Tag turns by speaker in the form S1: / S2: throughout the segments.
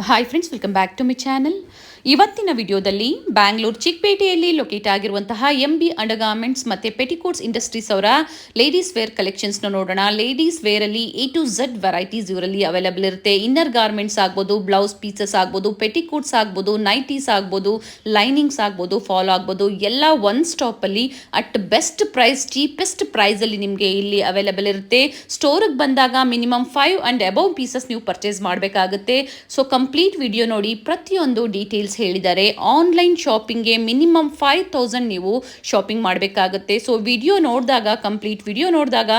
S1: Hi friends, welcome back to my channel. ಇವತ್ತಿನ ವಿಡಿಯೋದಲ್ಲಿ ಬ್ಯಾಂಗ್ಳೂರು ಚಿಕ್ಕಪೇಟೆಯಲ್ಲಿ ಲೊಕೇಟ್ ಆಗಿರುವಂತಹ MB ಅಂಡರ್ಗಾರ್ಮೆಂಟ್ಸ್ ಮತ್ತು ಪೆಟಿಕೋಟ್ಸ್ ಇಂಡಸ್ಟ್ರೀಸ್ ಅವರ ಲೇಡೀಸ್ ವೇರ್ ಕಲೆಕ್ಷನ್ಸ್ನ ನೋಡೋಣ. ಲೇಡೀಸ್ ವೇರಲ್ಲಿ A to Z ವೆರೈಟೀಸ್ ಇವರಲ್ಲಿ ಅವೈಲೇಬಲ್ ಇರುತ್ತೆ. ಇನ್ನರ್ ಗಾರ್ಮೆಂಟ್ಸ್ ಆಗ್ಬೋದು, ಬ್ಲೌಸ್ ಪೀಸಸ್ ಆಗ್ಬೋದು, ಪೆಟಿಕೋಟ್ಸ್ ಆಗ್ಬೋದು, ನೈಟೀಸ್ ಆಗ್ಬೋದು, ಲೈನಿಂಗ್ಸ್ ಆಗ್ಬೋದು, ಫಾಲೋ ಆಗ್ಬೋದು, ಎಲ್ಲ ಒನ್ ಸ್ಟಾಪಲ್ಲಿ ಅಟ್ ಬೆಸ್ಟ್ ಪ್ರೈಸ್, ಚೀಪೆಸ್ಟ್ ಪ್ರೈಸಲ್ಲಿ ನಿಮಗೆ ಇಲ್ಲಿ ಅವೈಲೇಬಲ್ ಇರುತ್ತೆ. ಸ್ಟೋರಿಗೆ ಬಂದಾಗ ಮಿನಿಮಮ್ 5 ಆ್ಯಂಡ್ ಅಬೌವ್ ಪೀಸಸ್ ನೀವು ಪರ್ಚೇಸ್ ಮಾಡಬೇಕಾಗುತ್ತೆ. ಸೊ ಕಂಪ್ಲೀಟ್ ವಿಡಿಯೋ ನೋಡಿ, ಪ್ರತಿಯೊಂದು ಡೀಟೇಲ್ಸ್ ಹೇಳಿದ್ದಾರೆ. ಆನ್ಲೈನ್ ಶಾಪಿಂಗ್ಗೆ ಮಿನಿಮಮ್ 5000 ನೀವು ಶಾಪಿಂಗ್ ಮಾಡಬೇಕಾಗುತ್ತೆ. ಸೊ ವಿಡಿಯೋ ನೋಡಿದಾಗ, ಕಂಪ್ಲೀಟ್ ವಿಡಿಯೋ ನೋಡಿದಾಗ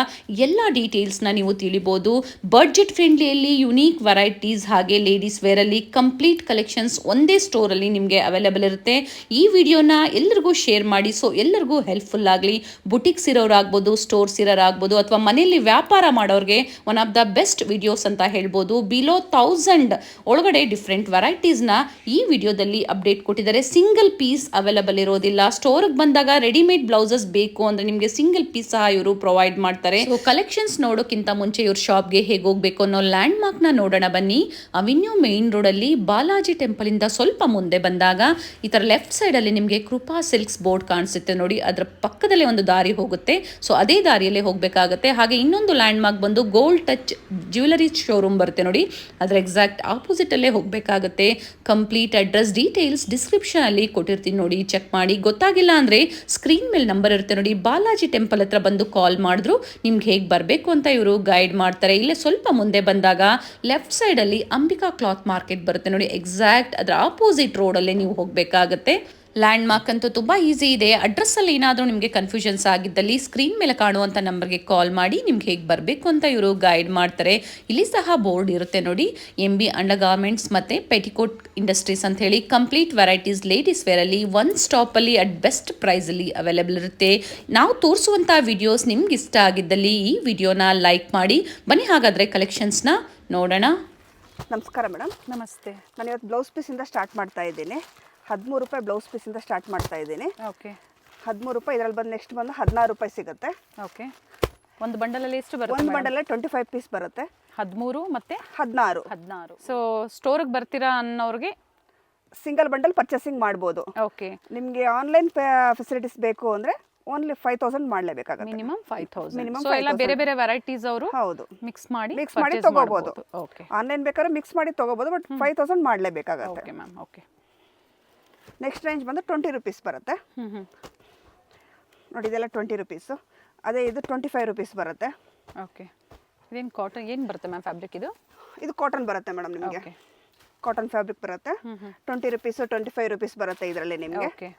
S1: ಎಲ್ಲ ಡೀಟೇಲ್ಸ್ನ ನೀವು ತಿಳಿಬೋದು. ಬಡ್ಜೆಟ್ ಫ್ರೆಂಡ್ಲಿಯಲ್ಲಿ ಯುನೀಕ್ ವೆರೈಟೀಸ್ ಹಾಗೆ ಲೇಡೀಸ್ ವೇರಲ್ಲಿ ಕಂಪ್ಲೀಟ್ ಕಲೆಕ್ಷನ್ಸ್ ಒಂದೇ ಸ್ಟೋರಲ್ಲಿ ನಿಮಗೆ ಅವೈಲೇಬಲ್ ಇರುತ್ತೆ. ಈ ವಿಡಿಯೋನ ಎಲ್ಲರಿಗೂ ಶೇರ್ ಮಾಡಿ, ಸೊ ಎಲ್ಲರಿಗೂ ಹೆಲ್ಪ್ಫುಲ್ ಆಗಲಿ. ಬುಟಿಕ್ಸ್ ಇರೋರಾಗ್ಬೋದು, ಸ್ಟೋರ್ಸ್ ಇರೋರಾಗ್ಬೋದು, ಅಥವಾ ಮನೆಯಲ್ಲಿ ವ್ಯಾಪಾರ ಮಾಡೋರಿಗೆ one of the best videos ಅಂತ ಹೇಳ್ಬೋದು. ಬಿಲೋ 1000 ಒಳಗಡೆ ಡಿಫ್ರೆಂಟ್ ವೆರೈಟೀಸ್ನ ಈ ವಿಡಿಯೋದಲ್ಲಿ ಅಪ್ಡೇಟ್ ಕೊಟ್ಟಿದ್ದಾರೆ. ಸಿಂಗಲ್ ಪೀಸ್ ಅವೈಲೇಬಲ್ ಇರೋದಿಲ್ಲ. ಸ್ಟೋರ್ಗೆ ಬಂದಾಗ ರೆಡಿಮೇಡ್ ಬ್ಲೌಸಸ್ ಬೇಕು ಅಂದರೆ ನಿಮಗೆ ಸಿಂಗಲ್ ಪೀಸ್ ಸಹ ಇವರು ಪ್ರೊವೈಡ್ ಮಾಡ್ತಾರೆ. ಸೊ ಕಲೆಕ್ಷನ್ಸ್ ನೋಡೋಕ್ಕಿಂತ ಮುಂಚೆ ಇವ್ರ ಶಾಪ್ಗೆ ಹೇಗೆ ಹೋಗಬೇಕು ಅನ್ನೋ ಲ್ಯಾಂಡ್ ಮಾರ್ಕ್ನ ನೋಡೋಣ ಬನ್ನಿ. ಅವೆನ್ಯೂ ಮೇನ್ ರೋಡಲ್ಲಿ ಬಾಲಾಜಿ ಟೆಂಪಲ್ ಇಂದ ಸ್ವಲ್ಪ ಮುಂದೆ ಬಂದಾಗ ಈ ಥರ ಲೆಫ್ಟ್ ಸೈಡಲ್ಲಿ ನಿಮಗೆ ಕೃಪಾ ಸಿಲ್ಕ್ಸ್ ಬೋರ್ಡ್ ಕಾಣಿಸುತ್ತೆ ನೋಡಿ. ಅದರ ಪಕ್ಕದಲ್ಲೇ ಒಂದು ದಾರಿ ಹೋಗುತ್ತೆ. ಸೊ ಅದೇ ದಾರಿಯಲ್ಲೇ ಹೋಗಬೇಕಾಗುತ್ತೆ. ಹಾಗೆ ಇನ್ನೊಂದು ಲ್ಯಾಂಡ್ ಮಾರ್ಕ್ ಬಂದು ಗೋಲ್ಡ್ ಟಚ್ ಜ್ಯುವೆಲರಿ ಶೋರೂಮ್ ಬರುತ್ತೆ ನೋಡಿ. ಅದರ ಎಕ್ಸಾಕ್ಟ್ ಆಪೋಸಿಟ್ ಅಲ್ಲೇ ಹೋಗಬೇಕಾಗುತ್ತೆ. ಕಂಪ್ಲೀಟ್ ಅಡ್ರೆಸ್ ಡೀಟೇಲ್ಸ್ ಡಿಸ್ಕ್ರಿಪ್ಷನ್ ಅಲ್ಲಿ ಕೊಟ್ಟಿರ್ತೀನಿ ನೋಡಿ, ಚೆಕ್ ಮಾಡಿ. ಗೊತ್ತಾಗಿಲ್ಲ ಅಂದರೆ ಸ್ಕ್ರೀನ್ ಮೇಲೆ ನಂಬರ್ ಇರುತ್ತೆ ನೋಡಿ. ಬಾಲಾಜಿ ಟೆಂಪಲ್ ಹತ್ರ ಬಂದು ಕಾಲ್ ಮಾಡಿದ್ರು ನಿಮ್ಗೆ ಹೇಗೆ ಬರಬೇಕು ಅಂತ ಇವರು ಗೈಡ್ ಮಾಡ್ತಾರೆ. ಇಲ್ಲೇ ಸ್ವಲ್ಪ ಮುಂದೆ ಬಂದಾಗ ಲೆಫ್ಟ್ ಸೈಡಲ್ಲಿ ಅಂಬಿಕಾ ಕ್ಲಾತ್ ಮಾರ್ಕೆಟ್ ಬರುತ್ತೆ ನೋಡಿ. ಎಕ್ಸಾಕ್ಟ್ ಅದರ ಆಪೋಸಿಟ್ ರೋಡಲ್ಲೇ ನೀವು ಹೋಗಬೇಕಾಗುತ್ತೆ. ಲ್ಯಾಂಡ್ ಮಾರ್ಕ್ ಅಂತೂ ತುಂಬ ಈಸಿ ಇದೆ. ಅಡ್ರೆಸ್ಸಲ್ಲಿ ಏನಾದರೂ ನಿಮಗೆ ಕನ್ಫ್ಯೂಷನ್ಸ್ ಆಗಿದ್ದಲ್ಲಿ ಸ್ಕ್ರೀನ್ ಮೇಲೆ ಕಾಣುವಂಥ ನಂಬರ್ಗೆ ಕಾಲ್ ಮಾಡಿ ನಿಮ್ಗೆ ಹೇಗೆ ಬರಬೇಕು ಅಂತ ಇವರು ಗೈಡ್ ಮಾಡ್ತಾರೆ. ಇಲ್ಲಿ ಸಹ ಬೋರ್ಡ್ ಇರುತ್ತೆ ನೋಡಿ, MB ಅಂಡರ್ಗಾರ್ಮೆಂಟ್ಸ್ ಮತ್ತು ಪೆಟಿಕೋಟ್ ಇಂಡಸ್ಟ್ರೀಸ್ ಅಂತ ಹೇಳಿ ಕಂಪ್ಲೀಟ್ ವೆರೈಟೀಸ್ ಲೇಡೀಸ್ ವೇರಲ್ಲಿ ಒನ್ ಸ್ಟಾಪಲ್ಲಿ ಅಟ್ ಬೆಸ್ಟ್ ಪ್ರೈಸಲ್ಲಿ ಅವೈಲೇಬಲ್ ಇರುತ್ತೆ. ನಾವು ತೋರಿಸುವಂಥ ವಿಡಿಯೋಸ್ ನಿಮ್ಗೆ ಇಷ್ಟ ಆಗಿದ್ದಲ್ಲಿ ಈ ವಿಡಿಯೋನ ಲೈಕ್ ಮಾಡಿ. ಬನ್ನಿ ಹಾಗಾದರೆ ಕಲೆಕ್ಷನ್ಸ್ನ ನೋಡೋಣ.
S2: ನಮಸ್ಕಾರ ಮೇಡಮ್.
S1: ನಮಸ್ತೆ.
S2: ನಾನು ಇವತ್ತು ಬ್ಲೌಸ್ ಪೀಸಿಂದ ಸ್ಟಾರ್ಟ್ ಮಾಡ್ತಾ ಇದ್ದೀನಿ. 13 ರೂಪಾಯಿ ಬ್ಲೌಸ್ ಪೀಸಿಂದ ಸ್ಟಾರ್ಟ್ ಮಾಡ್ತಾ ಇದ್ದೀನಿ.
S1: ಓಕೆ,
S2: 13 ರೂಪಾಯಿ. ಇದರಲ್ಲಿ ಬಂದು ನೆಕ್ಸ್ಟ್ ಬಂದು 16 ರೂಪಾಯಿ ಸಿಗುತ್ತೆ.
S1: ಓಕೆ, ಒಂದು ಬಂಡಲಲ್ಲಿ ಎಷ್ಟು ಬರುತ್ತೆ?
S2: ಒಂದು ಬಂಡಲಲ್ಲಿ 25 ಪೀಸ್ ಬರುತ್ತೆ.
S1: 13 ಮತ್ತು
S2: 16.
S1: ಸೊ ಸ್ಟೋರಿಗೆ ಬರ್ತೀರಾ ಅನ್ನೋರಿಗೆ
S2: ಸಿಂಗಲ್ ಬಂಡಲ್ ಪರ್ಚೇಸಿಂಗ್ ಮಾಡ್ಬೋದು.
S1: ಓಕೆ,
S2: ನಿಮಗೆ ಆನ್ಲೈನ್ ಫೆಸಿಲಿಟೀಸ್ ಬೇಕು ಅಂದರೆ ಓನ್ಲಿ 5000 ಮಾಡಲೇಬೇಕಾಗುತ್ತೆ.
S1: ಮಿನಿಮಮ್ 5000. ಸೊ ಎಲ್ಲ ಬೇರೆ ಬೇರೆ ವೆರೈಟೀಸ್ ಅವರು
S2: ಹೌದು
S1: ಮಿಕ್ಸ್ ಮಾಡಿ
S2: ತಗೋಬಹುದು.
S1: ಓಕೆ,
S2: ಆನ್ಲೈನ್ ಬೇಕಾದ್ರೆ ಮಿಕ್ಸ್ ಮಾಡಿ ತಗೋಬಹುದು, ಬಟ್ 5000 ಮಾಡಲೇಬೇಕಾಗುತ್ತೆ.
S1: Okay ma'am. Okay,
S2: next range ಬಂದು 20 ರೂಪೀಸ್ ಬರುತ್ತೆ ನೋಡಿ. ಇದೆಲ್ಲ 20 ರೂಪೀಸು. ಅದೇ ಇದು 25 ರೂಪೀಸ್ ಬರುತ್ತೆ.
S1: ಓಕೆ, ಇದೇನು ಕಾಟನ್ ಏನು ಬರುತ್ತೆ ಮ್ಯಾಮ್ ಫ್ಯಾಬ್ರಿಕ್? ಇದು
S2: ಕಾಟನ್ ಬರುತ್ತೆ ಮೇಡಮ್. ನಿಮಗೆ ಕಾಟನ್ ಫ್ಯಾಬ್ರಿಕ್ ಬರುತ್ತೆ. 20 ರೂಪೀಸು 25 ರೂಪೀಸ್ ಬರುತ್ತೆ ಇದರಲ್ಲಿ ನಿಮಗೆ.
S1: ಓಕೆ,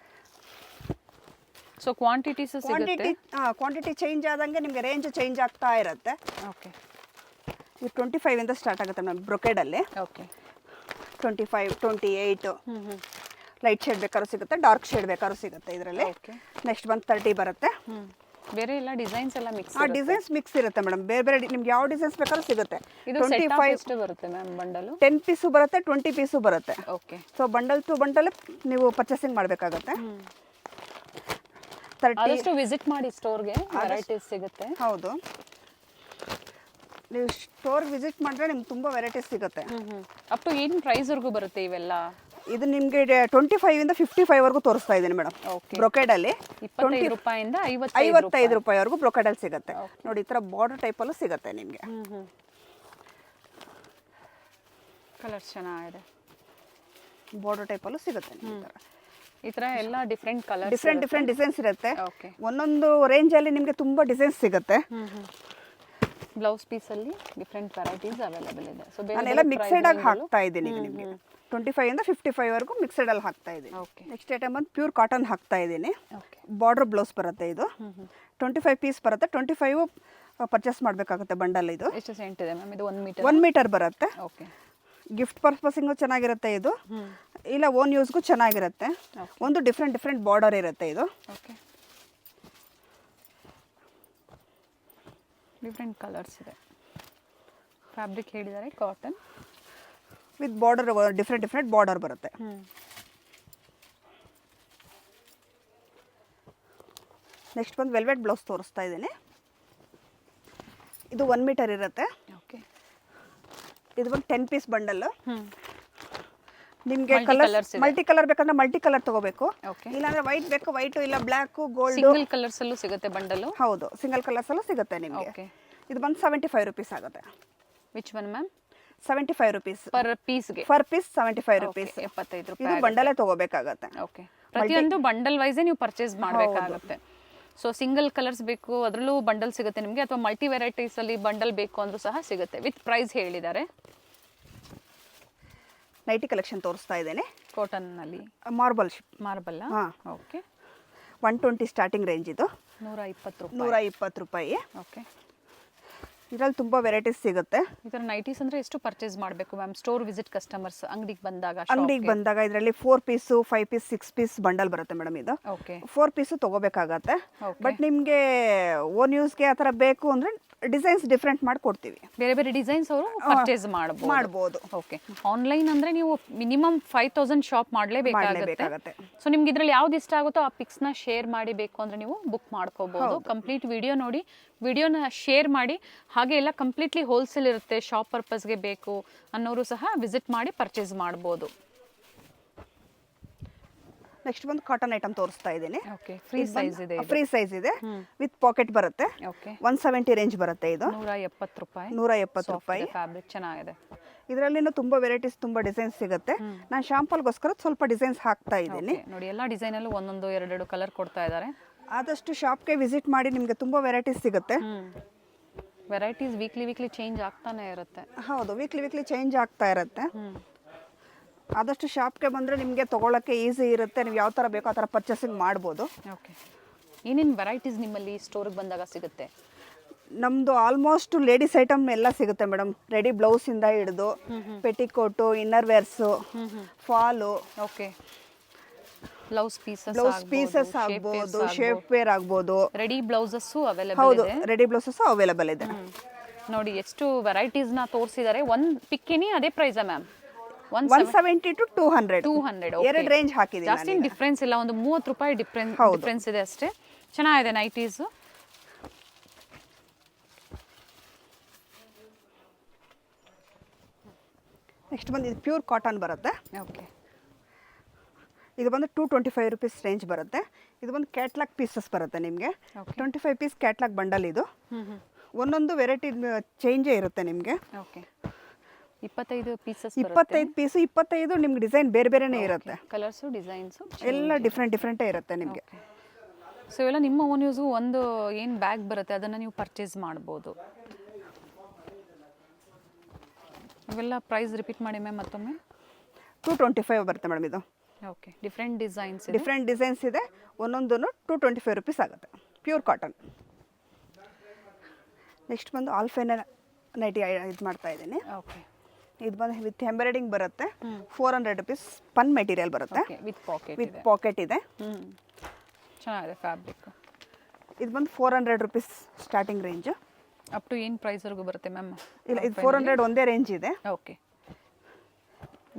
S1: ಸೊ ಕ್ವಾಂಟಿಟೀಸ್ ಸಿಗುತ್ತೆ.
S2: ಕ್ವಾಂಟಿಟಿ ಚೇಂಜ್ ಆದಂಗೆ ನಿಮಗೆ ರೇಂಜ್ ಚೇಂಜ್ ಆಗ್ತಾ ಇರುತ್ತೆ.
S1: ಓಕೆ,
S2: ಇದು 25 ಇಂದ ಸ್ಟಾರ್ಟ್ ಆಗುತ್ತೆ ಮ್ಯಾಮ್ ಬ್ರೊಕೇಡಲ್ಲಿ.
S1: ಓಕೆ,
S2: 25, 28 ಲೈಟ್ ಶೇಡ್ ಬೇಕಾದ್ರೂ ಸಿಗುತ್ತೆ, ಡಾರ್ಕ್ ಶೇಡ್ ಬೇಕಾದ್ರೂ ಸಿಗುತ್ತೆ ಇದರಲ್ಲಿ. ನೆಕ್ಸ್ಟ್ ಬಂದು 30 ಬರುತ್ತೆ.
S1: ಬೇರೆ ಎಲ್ಲ ಡಿಸೈನ್ಸ್ ಎಲ್ಲ ಮಿಕ್ಸ್.
S2: ಡಿಸೈನ್ಸ್ ಮಿಕ್ಸ್ ಇರುತ್ತೆ ಮೇಡಮ್. ಬೇರೆ ಬೇರೆ ನಿಮ್ಗೆ ಯಾವ ಡಿಸೈನ್ಸ್ ಬೇಕಾದ್ರೂ ಸಿಗುತ್ತೆ.
S1: ಇದು 25 ಎಷ್ಟು ಬರುತ್ತೆ ಮ್ಯಾಮ್ ಬಂಡಲ್?
S2: 10 ಪೀಸು ಬರುತ್ತೆ, 20 ಪೀಸು ಬರುತ್ತೆ.
S1: Okay,
S2: so bundle to bundle ನೀವು ಪರ್ಚೇಸಿಂಗ್ ಮಾಡಬೇಕಾಗುತ್ತೆ. 30
S1: ಆದಷ್ಟು ವಿಸಿಟ್ ಮಾಡಿ ಸ್ಟೋರ್ಗೆ, ವೆರೈಟೀಸ್ ಸಿಗುತ್ತೆ.
S2: ಹೌದು, ನೀವು ಸ್ಟೋರ್ ವಿಸಿಟ್ ಮಾಡಿದ್ರೆ ನಿಮ್ಗೆ ತುಂಬ ವೆರೈಟೀಸ್ ಸಿಗುತ್ತೆ.
S1: ಅಪ್ ಟು ಏನು ಪ್ರೈಸ್ವರೆಗೂ ಬರುತ್ತೆ ಇವೆಲ್ಲ?
S2: ಇದು ನಿಮಗೆ 25 ಇಂದ 55 ವರೆಗೂ ತೋರಿಸ್ತಾ ಇದ್ದೀನಿ ಮೇಡಮ್. ಬ್ರೊಕೇಡಲ್ಲಿ
S1: 25 ರೂಪಾಯಿಂದ
S2: 55 ರೂಪಾಯಿವರೆಗೂ ಬ್ರೊಕೇಡಲ್ಲಿ ಸಿಗುತ್ತೆ ನೋಡಿ. ಈ ಥರ ಬಾರ್ಡರ್ ಟೈಪಲ್ಲೂ ಸಿಗುತ್ತೆ ನಿಮಗೆ.
S1: ಕಲರ್ಸ್ ಚೆನ್ನಾಗಿದೆ.
S2: ಬಾರ್ಡರ್ ಟೈಪಲ್ಲೂ ಸಿಗುತ್ತೆ
S1: ಈ ಥರ ಎಲ್ಲ ಡಿಫ್ರೆಂಟ್ ಕಲರ್,
S2: ಡಿಫ್ರೆಂಟ್ ಡಿಸೈನ್ಸ್ ಇರುತ್ತೆ. ಒಂದೊಂದು ರೇಂಜಲ್ಲಿ ನಿಮಗೆ ತುಂಬ ಡಿಸೈನ್ಸ್ ಸಿಗುತ್ತೆ.
S1: ಬ್ಲೌಸ್ ಪೀಸಲ್ಲಿ ಡಿಫ್ರೆಂಟ್ ವೆರೈಟೀಸ್ ಅವೈಲೇಬಲ್ ಇದೆ. ಸೊ
S2: ನಾನೆಲ್ಲ ಮಿಕ್ಸೆಡ್ ಆಗಿ ಹಾಕ್ತಾ ಇದ್ದೀನಿ ನಿಮಗೆ. 25 ಇಂದ 55 ವರೆಗೂ ಮಿಕ್ಸೆಡ್ ಅಲ್ಲಿ ಹಾಕ್ತಾ ಇದ್ದೀನಿ. ನೆಕ್ಸ್ಟ್ ಐಟಮ್ ಬಂದು ಪ್ಯೂರ್ ಕಾಟನ್ ಹಾಕ್ತಾ ಇದ್ದೀನಿ. ಬಾರ್ಡರ್ ಬ್ಲೌಸ್ ಬರುತ್ತೆ. ಇದು 25 ಪೀಸ್ ಬರುತ್ತೆ. 25 ಪರ್ಚೇಸ್ ಮಾಡಬೇಕಾಗುತ್ತೆ ಬಂಡಲ್. ಇದು
S1: ಎಷ್ಟು ಸೆಂಟ್ ಇದೆ ಮ್ಯಾಮ್? ಇದು
S2: 1 ಮೀಟರ್ ಬರುತ್ತೆ.
S1: ಓಕೆ,
S2: ಗಿಫ್ಟ್ ಪರ್ಪಸಿಂಗು ಚೆನ್ನಾಗಿರುತ್ತೆ ಇದು, ಇಲ್ಲ ಓನ್ ಯೂಸ್ಗೂ ಚೆನ್ನಾಗಿರುತ್ತೆ. ಒಂದು ಡಿಫ್ರೆಂಟ್ ಬಾರ್ಡರ್ ಇರುತ್ತೆ ಇದು.
S1: ಓಕೆ, ಡಿಫ್ರೆಂಟ್ ಕಲರ್ಸ್ ಇದೆ. ಫ್ಯಾಬ್ರಿಕ್ ಹೇಳಿದ್ದಾರೆ cotton
S2: with border, different border ಬರುತ್ತೆ. ನೆಕ್ಸ್ಟ್ ಬಂದು ವೆಲ್ವೆಟ್ ಬ್ಲೌಸ್ ತೋರಿಸ್ತಾ ಇದ್ದೀನಿ. ಇದು 1 ಮೀಟರ್ ಇರುತ್ತೆ.
S1: ಓಕೆ,
S2: ಇದು ಒಂದು 10 ಪೀಸ್ ಬಂಡಲ್. ನಿಮಗೆ ಮಲ್ಟಿ ಕಲರ್ ಬೇಕಂದ್ರೆ ಮಲ್ಟಿ ಕಲರ್ ತಗೋಬೇಕು, ಇಲ್ಲಾಂದ್ರೆ ವೈಟ್ ಬೇಕು ವೈಟ್, ಇಲ್ಲ ಬ್ಲ್ಯಾಕ್ ಗೋಲ್ಡ್.
S1: ಸಿಂಗಲ್ ಕಲರ್ಸ್ ಅಲ್ಲೂ ಸಿಗುತ್ತೆ ಬಂಡಲ್?
S2: ಹೌದು, ಸಿಂಗಲ್ ಕಲರ್ಸ್ ಅಲ್ಲೂ ಸಿಗುತ್ತೆ ನಿಮಗೆ. ಇದು ಬಂದು 75 rupees ಆಗುತ್ತೆ.
S1: Which one ma'am?
S2: 75 rupees
S1: per ಪೀಸ್ಗೆ.
S2: Per piece 75 rupees.
S1: 75 ರೂಪಾಯಿ.
S2: ಇದು ಬಂಡಲೇ ತಗೋಬೇಕಾಗತ್ತೆ.
S1: ಓಕೆ, ಪ್ರತಿಯೊಂದು ಬಂಡಲ್ ವೈಸೇ ನೀವು ಪರ್ಚೇಸ್ ಮಾಡಬೇಕಾಗುತ್ತೆ. ಸೊ ಸಿಂಗಲ್ ಕಲರ್ಸ್ ಬೇಕು ಅದರಲ್ಲೂ ಬಂಡಲ್ ಸಿಗುತ್ತೆ ನಿಮಗೆ, ಅಥವಾ ಮಲ್ಟಿ ವೆರೈಟೀಸ್ ಅಲ್ಲಿ ಬಂಡಲ್ ಬೇಕು ಅಂದ್ರೂ ಸಹ ಸಿಗುತ್ತೆ. ವಿತ್ ಪ್ರೈಸ್ ಹೇಳಿದ್ದಾರೆ.
S2: ನೈಟಿ ಕಲೆಕ್ಷನ್ ತೋರಿಸ್ತಾ ಇದ್ದೇನೆ.
S1: ಕಾಟನ್ ನಲ್ಲಿ
S2: marble
S1: marble. Okay,
S2: 120 starting range. ಇದು
S1: 120
S2: ರೂಪಾಯಿ.
S1: ಓಕೆ,
S2: ಇದರಲ್ಲಿ ತುಂಬ ವೆರೈಟೀಸ್ ಸಿಗುತ್ತೆ.
S1: ಇದರ ನೈಟೀಸ್ ಅಂದರೆ ಎಷ್ಟು ಪರ್ಚೇಸ್ ಮಾಡಬೇಕು ಮ್ಯಾಮ್? ಸ್ಟೋರ್ ವಿಸಿಟ್ ಕಸ್ಟಮರ್ಸ್ ಅಂಗಡಿಗೆ ಬಂದಾಗ
S2: ಇದರಲ್ಲಿ 4 ಪೀಸು 5 ಪೀಸ್ 6 ಪೀಸ್ ಬಂಡಲ್ ಬರುತ್ತೆ ಮೇಡಮ್. ಇದು
S1: ಓಕೆ,
S2: 4 ಪೀಸು ತೊಗೋಬೇಕಾಗತ್ತೆ. ಬಟ್ ನಿಮಗೆ ಓನ್ ಯೂಸ್ಗೆ ಆ ಥರ ಬೇಕು ಅಂದರೆ ಡಿಸೈನ್ಸ್ ಡಿಫ್ರೆಂಟ್ ಮಾಡಿ ಕೊಡ್ತೀವಿ.
S1: ಬೇರೆ ಬೇರೆ ಡಿಸೈನ್ಸ್ ಅವರು ಪರ್ಚೇಸ್ ಮಾಡ್ಬೋದು. ಓಕೆ, ಆನ್ಲೈನ್ ಅಂದರೆ ನೀವು ಮಿನಿಮಮ್ 5000 ಶಾಪ್ ಮಾಡಲೇಬೇಕಾಗುತ್ತೆ. ಸೊ ನಿಮ್ಗೆ ಇದರಲ್ಲಿ ಯಾವ್ದು ಇಷ್ಟ ಆಗುತ್ತೋ ಆ ಪಿಕ್ಸ್ನ ಶೇರ್ ಮಾಡಿ ಬೇಕು ಅಂದರೆ ನೀವು ಬುಕ್ ಮಾಡ್ಕೋಬಹುದು. ಕಂಪ್ಲೀಟ್ ವಿಡಿಯೋ ನೋಡಿ, ವಿಡಿಯೋನ ಶೇರ್ ಮಾಡಿ. ಹಾಗೆ ಎಲ್ಲ ಕಂಪ್ಲೀಟ್ಲಿ ಹೋಲ್ಸೇಲ್ ಇರುತ್ತೆ. ಶಾಪ್ ಪರ್ಪಸ್ಗೆ ಬೇಕು ಅನ್ನೋರು ಸಹ ವಿಸಿಟ್ ಮಾಡಿ ಪರ್ಚೇಸ್ ಮಾಡ್ಬೋದು.
S2: ನೆಕ್ಸ್ಟ್ ಬಂದು ಕಾಟನ್ ಐಟಮ್ ತೋರಿಸ್ತಾ ಇದ್ದೀನಿ.
S1: ಓಕೆ, ಫ್ರೀ ಸೈಜ್ ಇದೆ.
S2: ಫ್ರೀ ಸೈಜ್ ಇದೆ, ವಿತ್ ಪಾಕೆಟ್ ಬರುತ್ತೆ.
S1: ಓಕೆ,
S2: 170 ರೇಂಜ್ ಬರುತ್ತೆ. ಇದು
S1: 170 ರೂಪಾಯಿ.
S2: 170 ರೂಪಾಯಿ.
S1: ಫ್ಯಾಬ್ರಿಕ್ ಚೆನ್ನಾಗಿದೆ.
S2: ಇದರಲ್ಲಿನೂ ತುಂಬಾ ವೆರೈಟೀಸ್, ತುಂಬಾ ಡಿಸೈನ್ಸ್ ಸಿಗುತ್ತೆ. ನಾನು ಶಾಂಪಲ್ಗೋಸ್ಕರ ಸ್ವಲ್ಪ ಡಿಸೈನ್ಸ್ ಹಾಕ್ತಾ ಇದ್ದೀನಿ.
S1: ನೋಡಿ, ಎಲ್ಲ ಡಿಸೈನ್ ಅಲ್ಲೂ ಒಂದೊಂದು ಎರಡು ಕಲರ್ ಕೊಡ್ತಾ ಇದ್ದಾರೆ.
S2: ಆದಷ್ಟು ಶಾಪ್ಗೆ ವಿಸಿಟ್ ಮಾಡಿ, ನಿಮಗೆ ತುಂಬಾ ವೆರೈಟೀಸ್ ಸಿಗುತ್ತೆ.
S1: ವೆರೈಟೀಸ್ ವೀಕ್ಲಿ ಚೇಂಜ್ ಆಗ್ತಾನೆ ಇರುತ್ತೆ.
S2: ಹೌದು, ವೀಕ್ಲಿ ಚೇಂಜ್ ಆಗ್ತಾ ಇರುತ್ತೆ. ಆದಷ್ಟು ಶಾಪ್ಗೆ ಬಂದರೆ ನಿಮಗೆ ತೊಗೊಳಕ್ಕೆ ಈಸಿ ಇರುತ್ತೆ. ನೀವು ಯಾವ ಥರ ಬೇಕೋ ಆ ಥರ ಪರ್ಚೇಸಿಂಗ್ ಮಾಡ್ಬೋದು.
S1: ಓಕೆ, ಏನೇನು ವೆರೈಟೀಸ್ ನಿಮ್ಮಲ್ಲಿ ಸ್ಟೋರ್ಗೆ ಬಂದಾಗ ಸಿಗುತ್ತೆ?
S2: ನಮ್ಮದು ಆಲ್ಮೋಸ್ಟ್ ಲೇಡೀಸ್ ಐಟಮ್ ಎಲ್ಲ ಸಿಗುತ್ತೆ ಮೇಡಮ್. ರೆಡಿ ಬ್ಲೌಸಿಂದ ಹಿಡಿದು petticoat, inner wears, fall.
S1: Okay, blouse pieces ಆಗ್ಬೋದು, ಶೇಪ್ ವೇರ್ ಆಗ್ಬೋದು. ರೆಡಿ ಬ್ಲೌಸಸ್ಸು ಅವೈಲೇಬಲ್ ಇದೆ.
S2: ಹೌದು, ರೆಡಿ ಬ್ಲೌಸಸ್ ಅವೈಲೇಬಲ್ ಇದೆ.
S1: ನೋಡಿ ಎಷ್ಟು ವೆರೈಟೀಸ್ನ ತೋರಿಸಿದ್ದಾರೆ. ಒಂದು ಪಿಕ್ಕಿನಿ ಅದೇ ಪ್ರೈಸಾ ಮ್ಯಾಮ್?
S2: 170 to 200.
S1: 200.
S2: ಎರಡು ರೇಂಜ್ ಹಾಕಿದ್ದೀನಿ.
S1: ಜಾಸ್ತಿ ಡಿಫ್ರೆನ್ಸ್ ಇಲ್ಲ, ಒಂದು 30 ರೂಪಾಯಿ ಡಿಫ್ರೆನ್ಸ್ ಇದೆ ಅಷ್ಟೇ. ಚೆನ್ನಾಗಿದೆ ನೈಟೀಸ್.
S2: ನೆಕ್ಸ್ಟ್ ಬಂದು ಇದು ಪ್ಯೂರ್ ಕಾಟನ್ ಬರುತ್ತೆ.
S1: ಓಕೆ,
S2: ಇದು ಬಂದು 225 rupees ರೇಂಜ್ ಬರುತ್ತೆ. ಇದು ಬಂದು ಕ್ಯಾಟ್ಲಾಗ್ ಪೀಸಸ್ ಬರುತ್ತೆ ನಿಮಗೆ. 25 ಪೀಸ್ ಕ್ಯಾಟ್ಲಾಗ್ ಬಂಡಲ್. ಇದು ಒಂದೊಂದು ವೆರೈಟಿ ಚೇಂಜೇ ಇರುತ್ತೆ ನಿಮಗೆ.
S1: Okay, 25 pieces.
S2: 25 ಪೀಸು 25 ನಿಮ್ಗೆ ಡಿಸೈನ್ ಬೇರೆ ಬೇರೆನೇ ಇರುತ್ತೆ.
S1: ಕಲರ್ಸು ಡಿಸೈನ್ಸು
S2: ಎಲ್ಲ ಡಿಫ್ರೆಂಟೇ ಇರುತ್ತೆ ನಿಮಗೆ.
S1: ಸೊ ಇವೆಲ್ಲ ನಿಮ್ಮ ಓನ್ ಯೂಸು. ಒಂದು ಏನು ಬ್ಯಾಗ್ ಬರುತ್ತೆ ಅದನ್ನು ನೀವು ಪರ್ಚೇಸ್ ಮಾಡ್ಬೋದು. ಇವೆಲ್ಲ ಪ್ರೈಸ್ ರಿಪೀಟ್ ಮಾಡಿ ಮ್ಯಾಮ್ ಮತ್ತೊಮ್ಮೆ.
S2: 225 ಬರುತ್ತೆ ಮೇಡಮ್ ಇದು.
S1: ಓಕೆ, ಡಿಫ್ರೆಂಟ್
S2: ಡಿಸೈನ್ಸ್ ಇದೆ. ಒಂದೊಂದು 225 rupees ಆಗುತ್ತೆ. Pure cotton. ನೆಕ್ಸ್ಟ್ ಬಂದು ಆಲ್ಫೈನ ನೈಟಿ ಇದು ಮಾಡ್ತಾ ಇದ್ದೀನಿ.
S1: ಓಕೆ,
S2: ಇದು ಬಂದು ವಿತ್ ಎಂಬ್ರಾಯ್ಡಿಂಗ್ ಬರುತ್ತೆ. 400 rupees ಪನ್ ಮೆಟೀರಿಯಲ್ ಬರುತ್ತೆ. ವಿತ್ ಪಾಕೆಟ್ ಇದೆ.
S1: ಚೆನ್ನಾಗಿದೆ ಫ್ಯಾಬ್ರಿಕ್.
S2: ಇದು ಬಂದು 400 rupees starting range.
S1: Up to ಏನು ಪ್ರೈಸ್ವರೆಗೂ ಬರುತ್ತೆ ಮ್ಯಾಮ್?
S2: ಇಲ್ಲ, ಇದು 400 ಒಂದೇ ರೇಂಜ್ ಇದೆ.
S1: ಓಕೆ,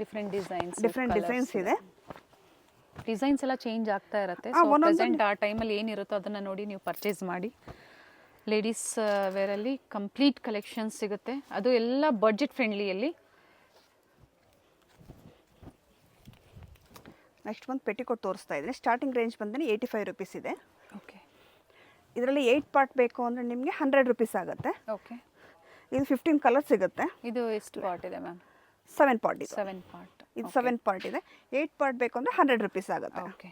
S1: ಡಿಫ್ರೆಂಟ್
S2: ಡಿಸೈನ್ಸ್ ಇದೆ.
S1: ಡಿಸೈನ್ಸ್ ಎಲ್ಲ ಚೇಂಜ್ ಆಗ್ತಾ ಇರುತ್ತೆ. ಪ್ರೆಸೆಂಟ್ ಆ ಟೈಮಲ್ಲಿ ಏನಿರುತ್ತೋ ಅದನ್ನು ನೋಡಿ ನೀವು ಪರ್ಚೇಸ್ ಮಾಡಿ. ಲೇಡೀಸ್ ವೇರಲ್ಲಿ ಕಂಪ್ಲೀಟ್ ಕಲೆಕ್ಷನ್ಸ್ ಸಿಗುತ್ತೆ, ಅದು ಎಲ್ಲ ಬಡ್ಜೆಟ್ ಫ್ರೆಂಡ್ಲಿಯಲ್ಲಿ.
S2: ನೆಕ್ಸ್ಟ್ ಬಂದು ಪೆಟಿಕೋಟ್ ತೋರಿಸ್ತಾ ಇದ್ದೀನಿ. ಸ್ಟಾರ್ಟಿಂಗ್ ರೇಂಜ್ ಬಂದರೆ 85 rupees ಇದೆ.
S1: ಓಕೆ,
S2: ಇದರಲ್ಲಿ 8 ಪಾರ್ಟ್ ಬೇಕು ಅಂದರೆ ನಿಮಗೆ 100 rupees ಆಗುತ್ತೆ.
S1: ಓಕೆ,
S2: ಇದು 15 ಕಲರ್ ಸಿಗುತ್ತೆ.
S1: ಇದು ಎಷ್ಟು ಪಾರ್ಟ್ ಇದೆ ಮ್ಯಾಮ್?
S2: 7 ಪಾರ್ಟ್ ಇದೆ.
S1: 7 ಪಾರ್ಟ್.
S2: ಇದು 7 ಪಾರ್ಟ್ ಇದೆ. 8 ಪಾರ್ಟ್ ಬೇಕು ಅಂದರೆ 100 rupees ಆಗುತ್ತೆ.
S1: ಓಕೆ,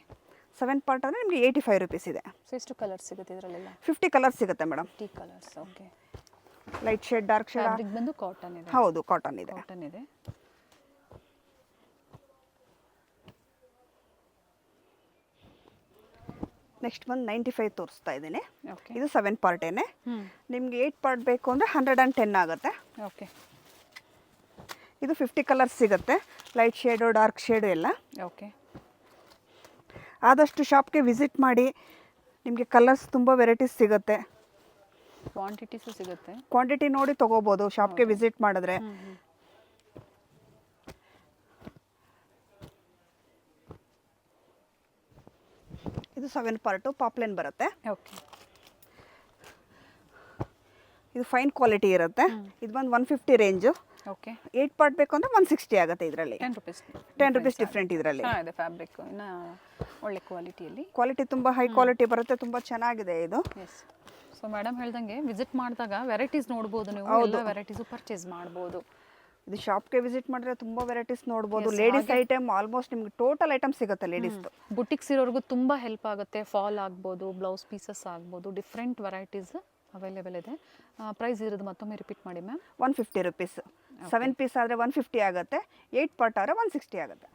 S2: 7 ಪಾರ್ಟ್ ಅಂದರೆ ನಿಮಗೆ 85 rupees ಇದೆ.
S1: ಸೊ ಎಷ್ಟು ಕಲರ್ ಸಿಗುತ್ತೆ ಇದರಲ್ಲೆಲ್ಲ?
S2: 50 ಕಲರ್ಸ್ ಸಿಗುತ್ತೆ madam.
S1: 50 colours. Okay,
S2: light shade, dark shade.
S1: Fabric ಬಂದು ಕಾಟನ್ ಇದೆ.
S2: ಹೌದು, ಕಾಟನ್ ಇದೆ. ನೆಕ್ಸ್ಟ್ ಬಂದು 95 ತೋರಿಸ್ತಾ ಇದ್ದೀನಿ. ಇದು 7 ಪಾರ್ಟೇನೆ. ನಿಮಗೆ 8 ಪಾರ್ಟ್ ಬೇಕು ಅಂದರೆ 110 ಆಗುತ್ತೆ.
S1: ಓಕೆ,
S2: ಇದು 50 ಕಲರ್ಸ್ ಸಿಗುತ್ತೆ. ಲೈಟ್ ಶೇಡು, ಡಾರ್ಕ್ ಶೇಡು ಎಲ್ಲ.
S1: ಓಕೆ,
S2: ಆದಷ್ಟು ಶಾಪ್ಗೆ ವಿಸಿಟ್ ಮಾಡಿ, ನಿಮಗೆ ಕಲರ್ಸ್ ತುಂಬ ವೆರೈಟೀಸ್ ಸಿಗುತ್ತೆ.
S1: ಕ್ವಾಂಟಿಟೀಸು ಸಿಗುತ್ತೆ.
S2: ಕ್ವಾಂಟಿಟಿ ನೋಡಿ ತೊಗೋಬೋದು ಶಾಪ್ಗೆ ವಿಸಿಟ್ ಮಾಡಿದ್ರೆ. ಇದು 7 ಪಾರ್ಟು ಪಾಪ್ಲೈನ್ ಬರುತ್ತೆ.
S1: ಓಕೆ,
S2: ಇದು ಫೈನ್ ಕ್ವಾಲಿಟಿ ಇರುತ್ತೆ. ಇದು ಬಂದು 150 ರೇಂಜು.
S3: ಓಕೆ
S2: 8 ಪಾರ್ಟ್ ಬೇಕು ಅಂದರೆ 160 ಆಗುತ್ತೆ ಇದರಲ್ಲಿ.
S3: 10 ರುಪೀಸ್
S2: 10 ರುಪೀಸ್ ಡಿಫ್ರೆಂಟ್ ಇದರಲ್ಲಿ.
S3: ಚೆನ್ನಾಗಿದೆ ಫ್ಯಾಬ್ರಿಕ್, ಇನ್ನು ಒಳ್ಳೆ ಕ್ವಾಲಿಟಿಯಲ್ಲಿ.
S2: ಕ್ವಾಲಿಟಿ ತುಂಬ ಹೈ ಕ್ವಾಲಿಟಿ ಬರುತ್ತೆ, ತುಂಬ ಚೆನ್ನಾಗಿದೆ ಇದು.
S3: ಎಸ್. ಸೊ ಮೇಡಮ್ ಹೇಳ್ದಂಗೆ ವಿಸಿಟ್ ಮಾಡಿದಾಗ ವೆರೈಟೀಸ್ ನೋಡ್ಬೋದು, ನೀವು ಎಲ್ಲ ವೆರೈಟೀಸು ಪರ್ಚೇಸ್ ಮಾಡ್ಬೋದು.
S2: ಇದು ಶಾಪ್ಗೆ ವಿಸಿಟ್ ಮಾಡಿದ್ರೆ ತುಂಬ ವೆರೈಟೀಸ್ ನೋಡ್ಬೋದು. ಲೇಡೀಸ್ ಐಟಮ್ ಆಲ್ಮೋಸ್ಟ್ ನಿಮ್ಗೆ ಟೋಟಲ್ ಐಟಮ್ ಸಿಗುತ್ತೆ ಲೇಡೀಸ್ದು.
S3: ಬುಟಿಕ್ಸ್ ಇರೋರ್ಗೂ ತುಂಬ ಹೆಲ್ಪ್ ಆಗುತ್ತೆ. ಫಾಲ್ ಆಗ್ಬೋದು, ಬ್ಲೌಸ್ ಪೀಸಸ್ ಆಗ್ಬೋದು, ಡಿಫ್ರೆಂಟ್ ವೆರೈಟೀಸ್ ಅವೈಲೇಬಲ್ ಇದೆ. ಪ್ರೈಸ್ ಇರೋದು ಮತ್ತೊಮ್ಮೆ ರಿಪೀಟ್ ಮಾಡಿ ಮ್ಯಾಮ್.
S2: 150 ರುಪೀಸ್. 7 ಪೀಸ್ ಆದರೆ 150 ಆಗುತ್ತೆ, 8 ಪಾರ್ಟ್ ಆದರೆ 160 ಆಗುತ್ತೆ.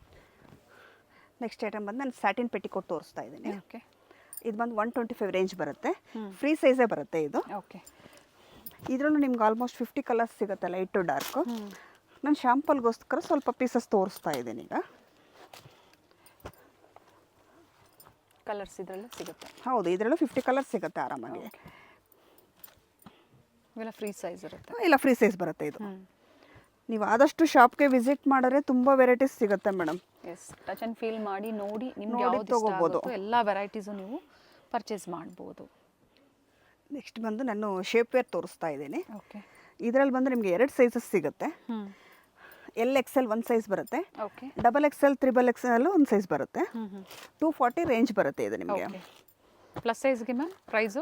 S2: ನೆಕ್ಸ್ಟ್ ಐಟಮ್ ಬಂದು ನಾನು ಸ್ಯಾಟಿನ್ ಪೆಟಿಕೋಟ್ ತೋರಿಸ್ತಾ ಇದ್ದೀನಿ.
S3: ಓಕೆ.
S2: ಇದು ಬಂದು 125 ರೇಂಜ್ ಬರುತ್ತೆ, ಫ್ರೀ ಸೈಜೇ ಬರುತ್ತೆ ಇದು.
S3: ಓಕೆ.
S2: ಇದರಲ್ಲೂ ನಿಮ್ಗೆ ಆಲ್ಮೋಸ್ಟ್ 50 ಕಲರ್ಸ್ ಸಿಗುತ್ತೆ, ಲೈಟ್ ಟು ಡಾರ್ಕು. ನಾನು ಶಾಂಪಲ್ಗೋಸ್ಕರ ಸ್ವಲ್ಪ ಪೀಸಸ್ ತೋರಿಸ್ತಾ ಇದ್ದೀನಿ ಈಗ.
S3: ಕಲರ್ಸ್ ಇದರಲ್ಲೂ ಸಿಗುತ್ತೆ.
S2: ಹೌದು, ಇದರಲ್ಲೂ 50 ಕಲರ್ಸ್ ಸಿಗುತ್ತೆ ಆರಾಮಾಗಿ.
S3: ಇವೆಲ್ಲ ಫ್ರೀ ಸೈಜ್ ಇರುತ್ತೆ.
S2: ಇಲ್ಲ, ಫ್ರೀ ಸೈಜ್ ಬರುತ್ತೆ ಇದು. ನೀವು ಆದಷ್ಟು ಶಾಪ್ಗೆ ವಿಸಿಟ್ ಮಾಡಿದ್ರೆ ತುಂಬ ವೆರೈಟೀಸ್ ಸಿಗುತ್ತೆ madam.
S3: Yes, touch and feel ಮಾಡಿ ನೋಡಿ ನಿಮ್ಗೆ ಯಾವ್ದು ತಗೋಬೋದು, ಎಲ್ಲ ವೆರೈಟೀಸು ನೀವು ಪರ್ಚೇಸ್ ಮಾಡ್ಬೋದು.
S2: ನೆಕ್ಸ್ಟ್ ಬಂದು ನಾನು ಶೇಪ್ ವೇರ್ ತೋರಿಸ್ತಾ ಇದ್ದೀನಿ.
S3: ಓಕೆ.
S2: ಇದರಲ್ಲಿ ಬಂದು ನಿಮಗೆ 2 ಸೈಜಸ್ ಸಿಗುತ್ತೆ. LXL 1 ಸೈಜ್ ಬರುತ್ತೆ,
S3: ಓಕೆ.
S2: XXL, XXL 1 ಸೈಜ್ ಬರುತ್ತೆ. 240 ರೇಂಜ್ ಬರುತ್ತೆ ಇದು ನಿಮಗೆ.
S3: ಪ್ಲಸ್ ಸೈಜ್ಗೆ ಮ್ಯಾಮ್ ಪ್ರೈಸು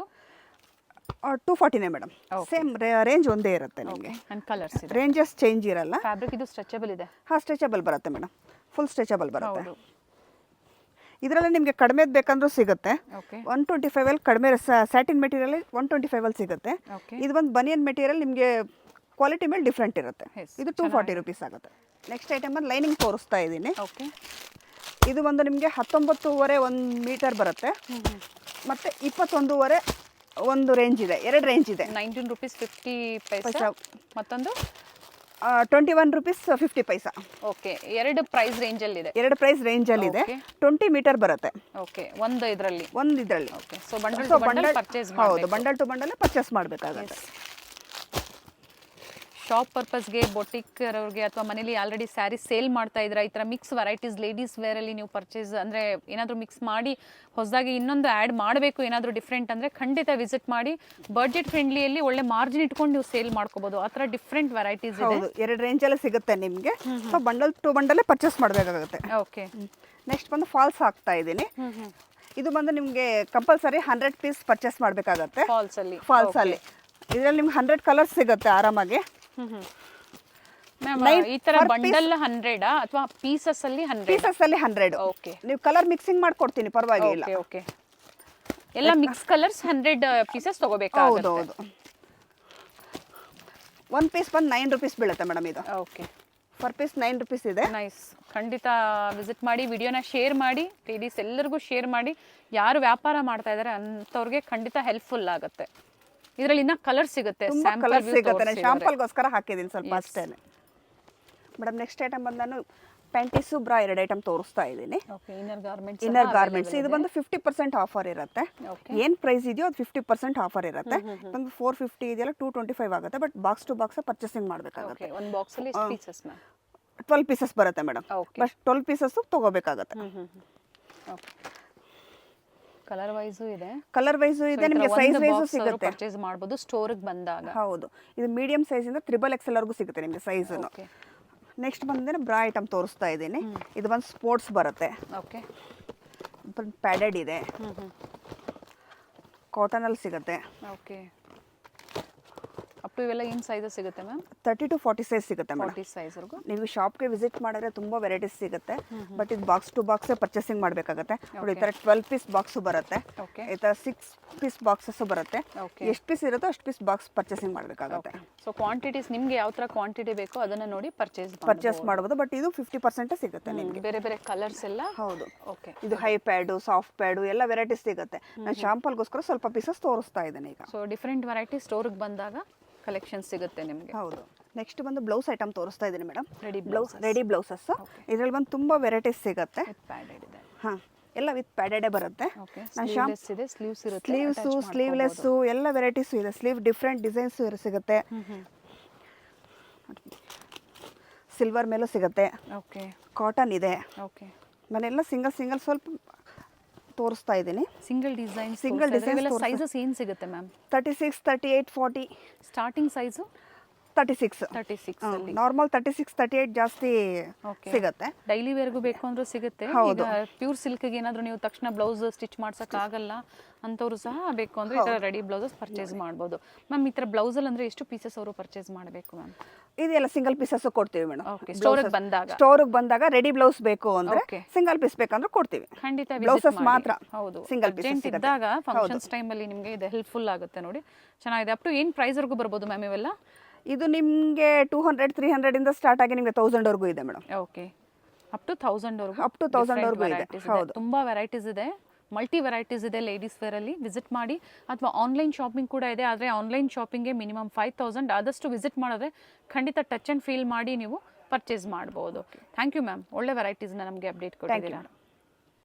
S2: 240ನೇ ಮೇಡಮ್. ಸೇಮ್ ರೇಂಜ್ ಒಂದೇ ಇರುತ್ತೆ ನಿಮಗೆ.
S3: ಆ್ಯಂಡ್ ಕಲರ್ಸ್ ಇದೆ,
S2: ರೇಂಜಸ್ ಚೇಂಜ್ ಇರಲ್ಲ.
S3: ಫ್ಯಾಬ್ರಿಕ್ ಇದು ಸ್ಟ್ರೆಚಬಲ್ ಇದೆ.
S2: ಹಾಂ, ಸ್ಟ್ರೆಚಬಲ್ ಬರುತ್ತೆ ಮೇಡಮ್, ಫುಲ್ ಸ್ಟ್ರೆಚಬಲ್ ಬರುತ್ತೆ. ಇದರಲ್ಲಿ ನಿಮಗೆ ಕಡಿಮೆದು ಬೇಕಂದ್ರೂ ಸಿಗುತ್ತೆ. 125 ಕಡಿಮೆ ಸ್ಯಾಟಿನ್ ಮೆಟೀರಿಯಲ್ 125 ಸಿಗುತ್ತೆ. ಇದು ಒಂದು ಬನಿಯನ್ ಮೆಟೀರಿಯಲ್ ನಿಮಗೆ ಕ್ವಾಲಿಟಿ ಮೇಲೆ ಡಿಫ್ರೆಂಟ್ ಇರುತ್ತೆ. ಇದು 240 ರುಪೀಸ್ ಆಗುತ್ತೆ. ನೆಕ್ಸ್ಟ್ ಐಟಮ್ ಬಂದು ಲೈನಿಂಗ್ ತೋರಿಸ್ತಾ ಇದ್ದೀನಿ.
S3: ಓಕೆ.
S2: ಇದು ಬಂದು ನಿಮಗೆ 19.5 1 ಮೀಟರ್ ಬರುತ್ತೆ, ಮತ್ತು 21.5 ಒಂದು ರೇಂಜ್ ಇದೆ, 2 ರೇಂಜ್ ಇದೆ.
S3: 19 ರುಪೀಸ್ 50 ಪೈಸಾ, ಮತ್ತೊಂದು
S2: 21 ರುಪೀಸ್ 50 ಪೈಸಾ.
S3: ಓಕೆ. 2 ಪ್ರೈಸ್ ರೇಂಜಲ್ಲಿದೆ.
S2: 2 ಪ್ರೈಸ್ ರೇಂಜಲ್ಲಿದೆ. 20 ಮೀಟರ್ ಬರುತ್ತೆ.
S3: ಓಕೆ. ಒಂದು ಇದರಲ್ಲಿ.
S2: ಓಕೆ.
S3: ಸೊ ಬಂಡಲ್ ಪರ್ಚೇಸ್ ಮಾಡಿ.
S2: ಹೌದು, ಬಂಡಲ್ ಟು ಬಂಡಲ್ ಪರ್ಚೇಸ್ ಮಾಡಬೇಕಾಗುತ್ತೆ.
S3: ಶಾಪ್ ಪರ್ಪಸ್ಗೆ, ಬೊಟಿಕ್ ಅವ್ರಿಗೆ ಅಥವಾ ಮನೇಲಿ ಆಲ್ರೆಡಿ ಸ್ಯಾರಿ ಸೇಲ್ ಮಾಡ್ತಾ ಇದ್ರೆ ಈ ಥರ ಮಿಕ್ಸ್ ವೆರೈಟೀಸ್ ಲೇಡೀಸ್ ವೇರಲ್ಲಿ ನೀವು ಪರ್ಚೇಸ್ ಅಂದರೆ ಏನಾದರೂ ಮಿಕ್ಸ್ ಮಾಡಿ ಹೊಸದಾಗಿ ಇನ್ನೊಂದು ಆ್ಯಡ್ ಮಾಡಬೇಕು, ಏನಾದರೂ ಡಿಫ್ರೆಂಟ್ ಅಂದರೆ ಖಂಡಿತ ವಿಸಿಟ್ ಮಾಡಿ. ಬಡ್ಜೆಟ್ ಫ್ರೆಂಡ್ಲಿಯಲ್ಲಿ ಒಳ್ಳೆ ಮಾರ್ಜಿನ್ ಇಟ್ಕೊಂಡು ನೀವು ಸೇಲ್ ಮಾಡ್ಕೋಬೋದು. ಆ ಥರ ಡಿಫ್ರೆಂಟ್ ವೆರೈಟೀಸ್ ಇದೆ.
S2: ಹೌದು, 2 ರೇಂಜಲ್ಲೇ ಸಿಗುತ್ತೆ ನಿಮಗೆ. ಸೊ ಬಂಡಲ್ ಟು ಬಂಡಲ್ಲೇ ಪರ್ಚೇಸ್ ಮಾಡಬೇಕಾಗುತ್ತೆ.
S3: ಓಕೆ.
S2: ನೆಕ್ಸ್ಟ್ ಬಂದು ಫಾಲ್ಸ್ ಹಾಕ್ತಾ ಇದ್ದೀನಿ. ಇದು ಬಂದು ನಿಮಗೆ ಕಂಪಲ್ಸರಿ 100 ಪೀಸ್ ಪರ್ಚೇಸ್ ಮಾಡಬೇಕಾಗತ್ತೆ ಫಾಲ್ಸಲ್ಲಿ. ಇದರಲ್ಲಿ ನಿಮ್ಗೆ 100 ಕಲರ್ಸ್ ಸಿಗುತ್ತೆ ಆರಾಮಾಗಿ.
S3: ಈ ತರ ಬಂಡಲ್ 100 ಅಥವಾ ಪೀಸಸ್ ಅಲ್ಲಿ
S2: 100.
S3: ಓಕೆ.
S2: ನೀವು ಕಲರ್ ಮಿಕ್ಸಿಂಗ್ ಮಾಡ್ಕೊಡ್ತೀನಿ, ಪರವಾಗಿಲ್ಲ.
S3: ಓಕೆ. ಎಲ್ಲ ಮಿಕ್ಸ್ ಕಲರ್ಸ್ 100 ಪೀಸಸ್ ತಗೋಬೇಕಾಗುತ್ತೆ.
S2: ಹೌದು. 1 ಪೀಸ್ ಬಂದು 9 ರುಪೀಸ್ ಬೀಳುತ್ತೆ ಮೇಡಮ್ ಇದು.
S3: ಓಕೆ.
S2: ಪರ್ ಪೀಸ್ 9 ರುಪೀಸ್ ಇದೆ.
S3: ನೈಸ್. ಖಂಡಿತ ವಿಸಿಟ್ ಮಾಡಿ, ವಿಡಿಯೋನ ಶೇರ್ ಮಾಡಿ, ಲೇಡೀಸ್ ಎಲ್ಲರಿಗೂ ಶೇರ್ ಮಾಡಿ. ಯಾರು ವ್ಯಾಪಾರ ಮಾಡ್ತಾ ಇದ್ದಾರೆ ಅಂಥವ್ರಿಗೆ ಖಂಡಿತ ಹೆಲ್ಪ್ಫುಲ್ ಆಗುತ್ತೆ. ಇದರಲ್ಲಿ ಇನ್ನ ಕಲರ್ ಸಿಗುತ್ತೆ,
S2: ಕಲರ್ ಸಿಗುತ್ತೆ. ನಾನು ಶಾಂಪಲ್ಗೋಸ್ಕರ ಹಾಕಿದ್ದೀನಿ ಸ್ವಲ್ಪ ಅಷ್ಟೇ ಮೇಡಮ್. ನೆಕ್ಸ್ಟ್ ಐಟಮ್ ಬಂದು ನಾನು ಪ್ಯಾಂಟೀಸು ಬ್ರಾ 2 ಐಟಮ್ ತೋರಿಸ್ತಾ ಇದ್ದೀನಿ. ಇನ್ನರ್ ಗಾರ್ಮೆಂಟ್ಸ್ ಇದು ಬಂದು 50% ಆಫರ್ ಇರುತ್ತೆ. ಏನು ಪ್ರೈಸ್ ಇದೆಯೋ ಅದು 50% ಆಫರ್ ಇರುತ್ತೆ. ಒಂದು 450 ಇದೆಯಲ್ಲ 225 ಆಗುತ್ತೆ. But box to box purchasing ಮಾಡಬೇಕಾಗುತ್ತೆ.
S3: ಒಂದು ಬಾಕ್ಸಲ್ಲಿ
S2: 12 ಪೀಸಸ್ ಬರುತ್ತೆ ಮೇಡಮ್. ಬಟ್ 12 ಪೀಸಸ್ ತಗೋಬೇಕಾಗುತ್ತೆ.
S3: ಕಲರ್ ವೈಸು ಇದೆ,
S2: ನಿಮಗೆ ಸೈಜ್ ವೈಸು ಸಿಗುತ್ತೆ.
S3: ಪರ್ಚೇಸ್ ಮಾಡಬಹುದು ಸ್ಟೋರ್ಗೆ ಬಂದಾಗ.
S2: ಹೌದು, ಇದು ಮೀಡಿಯಂ ಸೈಜ್ ಇಂದ XXL ವರೆಗೂ ಸಿಗುತ್ತೆ ನಿಮಗೆ ಸೈಜ್. ನೆಕ್ಸ್ಟ್ ಬಂದ್ರೆ ಬ್ರಾ ಐಟಮ್ ತೋರಿಸ್ತಾ ಇದ್ದೀನಿ. ಇದು ಬಂದು ಸ್ಪೋರ್ಟ್ಸ್ ಬರುತ್ತೆ.
S3: ಓಕೆ.
S2: ಪ್ಯಾಡೆಡ್ ಇದೆ, ಕಾಟನ್ ಅಲ್ಲಿ ಸಿಗುತ್ತೆ.
S3: ಓಕೆ. ಅಪ್ ಟು ಇವೆಲ್ಲ ಏನು ಸೈಜಸ್ ಸಿಗುತ್ತೆ ಮ್ಯಾಮ್?
S2: 30 to 40 ಸೈಜ್ ಸಿಗುತ್ತೆ ಮೇಡಮ್.
S3: 40 ಸೈಜ್ವರೆಗೂ
S2: ನೀವು ಶಾಪ್ಗೆ ವಿಸಿಟ್ ಮಾಡಿದ್ರೆ ತುಂಬ ವೆರೈಟೀಸ್ ಸಿಗುತ್ತೆ. ಬಟ್ ಇದು ಬಾಕ್ಸ್ ಟು ಬಾಕ್ಸೇ ಪರ್ಚೇಸಿಂಗ್ ಮಾಡಬೇಕಾಗುತ್ತೆ. ನೋಡಿ, ಈ ಥರ 12 ಪೀಸ್ ಬಾಕ್ಸು ಬರುತ್ತೆ, ಈ ಥರ 6 ಪೀಸ್ ಬಾಕ್ಸಸ್ಸು ಬರುತ್ತೆ. ಎಷ್ಟು ಪೀಸ್ ಇರುತ್ತೋ ಅಷ್ಟು ಪೀಸ್ ಬಾಕ್ಸ್ ಪರ್ಚೇಸಿಂಗ್ ಮಾಡಬೇಕಾಗುತ್ತೆ.
S3: ಸೊ ಕ್ವಾಂಟಿಟೀಸ್ ನಿಮಗೆ ಯಾವ ಥರ ಕ್ವಾಂಟಿಟಿ ಬೇಕೋ ಅದನ್ನು ನೋಡಿ ಪರ್ಚೇಸ್
S2: ಮಾಡ್ಬೋದು. ಬಟ್ ಇದು 50% ಸಿಗುತ್ತೆ ನಿಮಗೆ.
S3: ಬೇರೆ ಬೇರೆ ಕಲರ್ಸ್ ಎಲ್ಲ.
S2: ಹೌದು.
S3: ಓಕೆ.
S2: ಇದು ಹೈ ಪ್ಯಾಡು, ಸಾಫ್ಟ್ ಪ್ಯಾಡು ಎಲ್ಲ ವೆರೈಟೀಸ್ ಸಿಗುತ್ತೆ. ನಾನು ಶಾಂಪಲ್ಗೋಸ್ಕರ ಸ್ವಲ್ಪ ಪೀಸಸ್ ತೋರಿಸ್ತಾ ಇದ್ದೇನೆ ಈಗ.
S3: ಸೊ ಡಿಫ್ರೆಂಟ್ ವೆರೈಟಿ ಸ್ಟೋರ್ಗೆ ಬಂದಾಗ ಕಲೆಕ್ಷನ್ ಸಿಗುತ್ತೆ ನಿಮಗೆ.
S2: ಹೌದು. ನೆಕ್ಸ್ಟ್ ಬಂದು ಬ್ಲೌಸ್ ಐಟಮ್ ತೋರಿಸ್ತಾ ಇದ್ದೀನಿ ಮೇಡಮ್.
S3: Ready
S2: blouses. ಇದರಲ್ಲಿ ಬಂದು ತುಂಬ ವೆರೈಟೀಸ್ ಸಿಗುತ್ತೆ.
S3: ಪ್ಯಾಡೆಡ್ ಇದೆ.
S2: ಹಾಂ, ಎಲ್ಲ ವಿತ್ ಪ್ಯಾಡೆಡೇ ಬರುತ್ತೆ.
S3: ಸ್ಲೀವ್ಸು,
S2: ಸ್ಲೀವ್ಲೆಸ್ಸು ಎಲ್ಲ ವೆರೈಟೀಸು ಇದೆ. ಸ್ಲೀವ್ ಡಿಫ್ರೆಂಟ್ ಡಿಸೈನ್ಸ್ ಸಿಗುತ್ತೆ. ಸಿಲ್ವರ್ ಮೇಲೂ ಸಿಗುತ್ತೆ.
S3: ಓಕೆ.
S2: ಕಾಟನ್ ಇದೆ.
S3: ಓಕೆ.
S2: ನಾನೆಲ್ಲ ಸಿಂಗಲ್ ಸ್ವಲ್ಪ ತೋರಿಸ್ತಾ ಇದ್ದೀನಿ.
S3: ಸಿಂಗಲ್ ಡಿಸೈನ್
S2: ಸೈಜಸ್
S3: ಏನು ಸಿಗುತ್ತೆ ಮ್ಯಾಮ್?
S2: 36, 38, 40.
S3: Starting size
S2: 36.
S3: 36 ಅಲ್ಲಿ
S2: ನಾರ್ಮಲ್ 36 38 ಜಾಸ್ತಿ ಸಿಗುತ್ತೆ.
S3: ಡೈಲಿ ವೇರ್ಗೂ ಬೇಕು ಅಂದ್ರೂ ಸಿಗುತ್ತೆ. ಈಗ ಪ್ಯೂರ್ ಸಿಲ್ಕ್ಗೆ ಏನಾದರೂ ನೀವು ತಕ್ಷಣ ಬ್ಲೌಸ್ ಸ್ಟಿಚ್ ಮಾಡ್ಸಕ್ ಆಗಲ್ಲ ಅಂತವ್ರು ಸಹ ಬೇಕು ಅಂದ್ರೆ ಈ ತರ ರೆಡಿ ಬ್ಲೌಸಸ್ ಪರ್ಚೇಸ್ ಮಾಡ್ಬೋದು. ಮ್ಯಾಮ್ ಈ ತರ ಬ್ಲೌಸಲ್ಲಿ ಅಂದ್ರೆ ಎಷ್ಟು ಪೀಸಸ್ ಅವರು ಪರ್ಚೇಸ್ ಮಾಡಬೇಕು ಮ್ಯಾಮ್?
S2: ಇದೆಲ್ಲ ಸಿಂಗಲ್ ಪೀಸಸ್ ಕೊಡ್ತೀವಿ ಮೇಡಮ್.
S3: ಸ್ಟೋರಿಗೆ
S2: ಬಂದಾಗ ರೆಡಿ ಬ್ಲೌಸ್ ಬೇಕು ಅಂದ್ರೆ ಸಿಂಗಲ್ ಪೀಸ್ ಬೇಕಂದ್ರೆ ಕೊಡ್ತೀವಿ.
S3: ಖಂಡಿತ
S2: ಬ್ಲೌಸಸ್ ಮಾತ್ರ
S3: ಹೌದು,
S2: ಸಿಂಗಲ್ ಪೀಸ್
S3: ಇದ್ದಾಗ ಫಂಕ್ಷನ್ಸ್ ಟೈಮ್ ಅಲ್ಲಿ ನಿಮಗೆ ಇದು ಹೆಲ್ಪ್ಫುಲ್ ಆಗುತ್ತೆ ನೋಡಿ. ಚೆನ್ನಾಗಿದೆ. ಅಪ್ ಟು ಏನು ಪ್ರೈಸ್ ವರೆಗೂ ಬರ್ಬೋದು ಮ್ಯಾಮ್ ಇವೆಲ್ಲ?
S2: ಇದು ನಿಮಗೆ 200 300 ಇಂದ ಸ್ಟಾರ್ಟ್ ಆಗಿ ನಿಮಗೆ 1000 ವರೆಗೂ ಇದೆ ಮೇಡಮ್.
S3: ಓಕೆ, ಅಪ್ ಟು 1000 ವರೆಗೂ.
S2: ಅಪ್ ಟು 1000 ವರೆಗೂ ಇದೆ. ಹೌದು,
S3: ತುಂಬಾ ವೆರೈಟೀಸ್ ಇದೆ, ಮಲ್ಟಿ ವೆರೈಟೀಸ್ ಇದೆ. ಲೇಡೀಸ್ ವೇರ್ ಅಲ್ಲಿ ವಿಸಿಟ್ ಮಾಡಿ, ಅಥವಾ ಆನ್ಲೈನ್ ಶಾಪಿಂಗ್ ಕೂಡ ಇದೆ. ಆದರೆ ಆನ್ಲೈನ್ ಶಾಪಿಂಗ್ಗೆ ಮಿನಿಮಮ್ 5000. ಆದಷ್ಟು ವಿಸಿಟ್ ಮಾಡಿದ್ರೆ ಖಂಡಿತ ಟಚ್ ಆ್ಯಂಡ್ ಫೀಲ್ ಮಾಡಿ ನೀವು ಪರ್ಚೇಸ್ ಮಾಡ್ಬೋದು. ಥ್ಯಾಂಕ್ ಯು ಮ್ಯಾಮ್, ಒಳ್ಳೆ ವೆರೈಟೀಸ್ನ ನಮಗೆ ಅಪ್ಡೇಟ್ ಕೊಟ್ಟಿದ್ದೀರಾ.